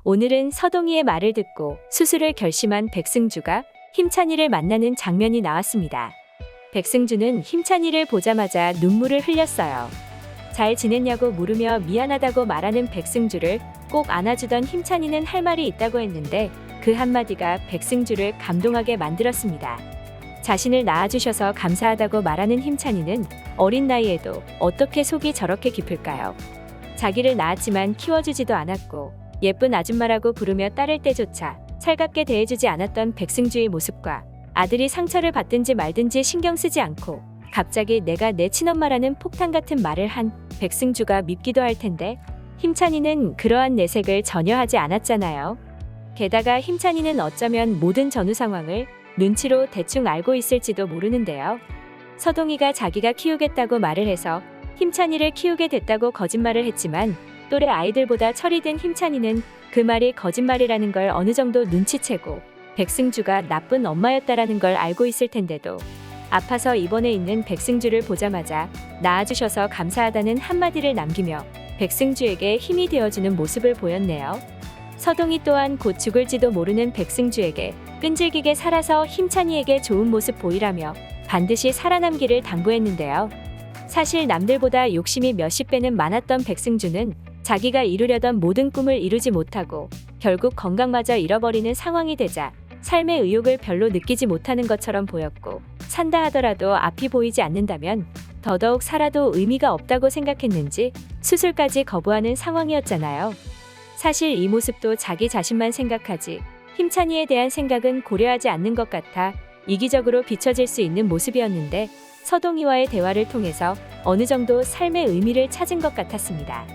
오늘은 서동이의 말을 듣고 수술을 결심한 백승주가 힘찬이를 만나는 장면이 나왔습니다. 백승주는 힘찬이를 보자마자 눈물을 흘렸어요. 잘 지냈냐고 물으며 미안하다고 말하는 백승주를 꼭 안아주던 힘찬이는 할 말이 있다고 했는데 그 한마디가 백승주를 감동하게 만들었습니다. 자신을 낳아주셔서 감사하다고 말하는 힘찬이는 어린 나이에도 어떻게 속이 저렇게 깊을까요? 자기를 낳았지만 키워주지도 않았고 예쁜 아줌마라고 부르며 따를 때조차 살갑게 대해주지 않았던 백승주의 모습과 아들이 상처를 받든지 말든지 신경 쓰지 않고 갑자기 내가 내 친엄마라는 폭탄 같은 말을 한 백승주가 밉기도 할 텐데 힘찬이는 그러한 내색을 전혀 하지 않았잖아요. 게다가 힘찬이는 어쩌면 모든 전후 상황을 눈치로 대충 알고 있을지도 모르는데요. 서동이가 자기가 키우겠다고 말을 해서 힘찬이를 키우게 됐다고 거짓말을 했지만 또래 아이들보다 철이 든 힘찬이는 그 말이 거짓말이라는 걸 어느 정도 눈치채고 백승주가 나쁜 엄마였다라는 걸 알고 있을 텐데도 아파서 입원해 있는 백승주를 보자마자 낳아주셔서 감사하다는 한마디를 남기며 백승주에게 힘이 되어주는 모습을 보였네요. 서동이 또한 곧 죽을지도 모르는 백승주에게 끈질기게 살아서 힘찬이에게 좋은 모습 보이라며 반드시 살아남기를 당부했는데요. 사실 남들보다 욕심이 몇십 배는 많았던 백승주는 자기가 이루려던 모든 꿈을 이루지 못하고 결국 건강마저 잃어버리는 상황이 되자 삶의 의욕을 별로 느끼지 못하는 것처럼 보였고 산다 하더라도 앞이 보이지 않는다면 더더욱 살아도 의미가 없다고 생각했는지 수술까지 거부하는 상황이었잖아요. 사실 이 모습도 자기 자신만 생각하지 힘찬이에 대한 생각은 고려하지 않는 것 같아 이기적으로 비춰질 수 있는 모습이었는데 서동이와의 대화를 통해서 어느 정도 삶의 의미를 찾은 것 같았습니다.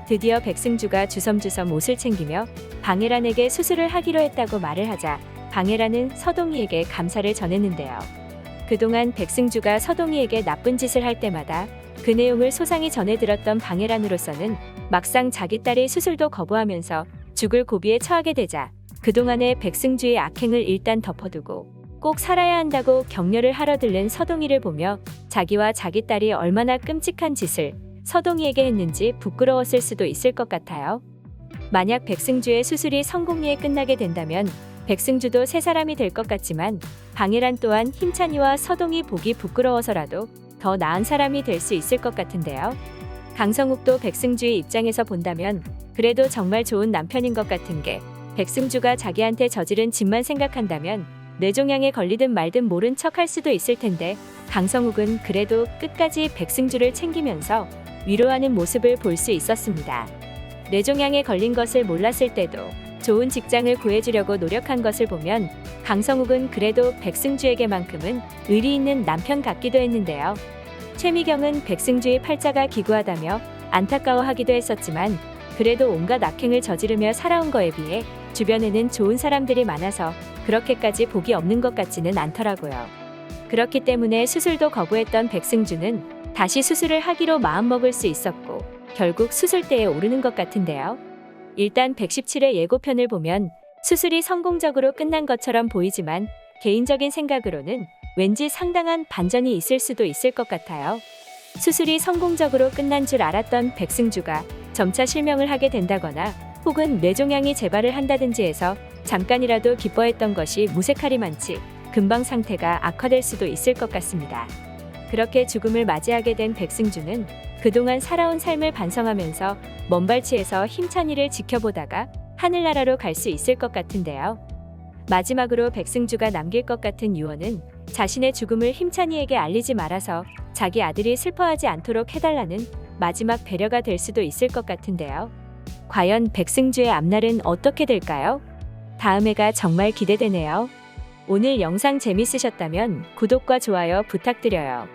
드디어 백승주가 주섬주섬 옷을 챙기며 방혜란에게 수술을 하기로 했다고 말을 하자 방혜란은 서동이에게 감사를 전했는데요. 그동안 백승주가 서동이에게 나쁜 짓을 할 때마다 그 내용을 소상히 전해 들었던 방혜란으로서는 막상 자기 딸의 수술도 거부하면서 죽을 고비에 처하게 되자 그동안의 백승주의 악행을 일단 덮어두고 꼭 살아야 한다고 격려를 하러 들른 서동이를 보며 자기와 자기 딸이 얼마나 끔찍한 짓을 서동이에게 했는지 부끄러웠을 수도 있을 것 같아요. 만약 백승주의 수술이 성공리에 끝나게 된다면 백승주도 새 사람이 될 것 같지만 방혜란 또한 힘찬이와 서동이 보기 부끄러워서라도 더 나은 사람이 될 수 있을 것 같은데요. 강성욱도 백승주의 입장에서 본다면 그래도 정말 좋은 남편인 것 같은 게 백승주가 자기한테 저지른 짓만 생각한다면 뇌종양에 걸리든 말든 모른 척 할 수도 있을 텐데 강성욱은 그래도 끝까지 백승주를 챙기면서 위로하는 모습을 볼 수 있었습니다. 뇌종양에 걸린 것을 몰랐을 때도 좋은 직장을 구해주려고 노력한 것을 보면 강성욱은 그래도 백승주에게만큼은 의리 있는 남편 같기도 했는데요. 최미경은 백승주의 팔자가 기구하다며 안타까워하기도 했었지만 그래도 온갖 악행을 저지르며 살아온 거에 비해 주변에는 좋은 사람들이 많아서 그렇게까지 복이 없는 것 같지는 않더라고요. 그렇기 때문에 수술도 거부했던 백승주는 다시 수술을 하기로 마음먹을 수 있었고 결국 수술대에 오르는 것 같은데요. 일단 117회 예고편을 보면 수술이 성공적으로 끝난 것처럼 보이지만 개인적인 생각으로는 왠지 상당한 반전이 있을 수도 있을 것 같아요. 수술이 성공적으로 끝난 줄 알았던 백승주가 점차 실명을 하게 된다거나 혹은 뇌종양이 재발을 한다든지 해서 잠깐이라도 기뻐했던 것이 무색하리만치 금방 상태가 악화될 수도 있을 것 같습니다. 그렇게 죽음을 맞이하게 된 백승주는 그동안 살아온 삶을 반성하면서 먼발치에서 힘찬이를 지켜보다가 하늘나라로 갈 수 있을 것 같은데요. 마지막으로 백승주가 남길 것 같은 유언은 자신의 죽음을 힘찬이에게 알리지 말아서 자기 아들이 슬퍼하지 않도록 해달라는 마지막 배려가 될 수도 있을 것 같은데요. 과연 백승주의 앞날은 어떻게 될까요? 다음 회가 정말 기대되네요. 오늘 영상 재밌으셨다면 구독과 좋아요 부탁드려요.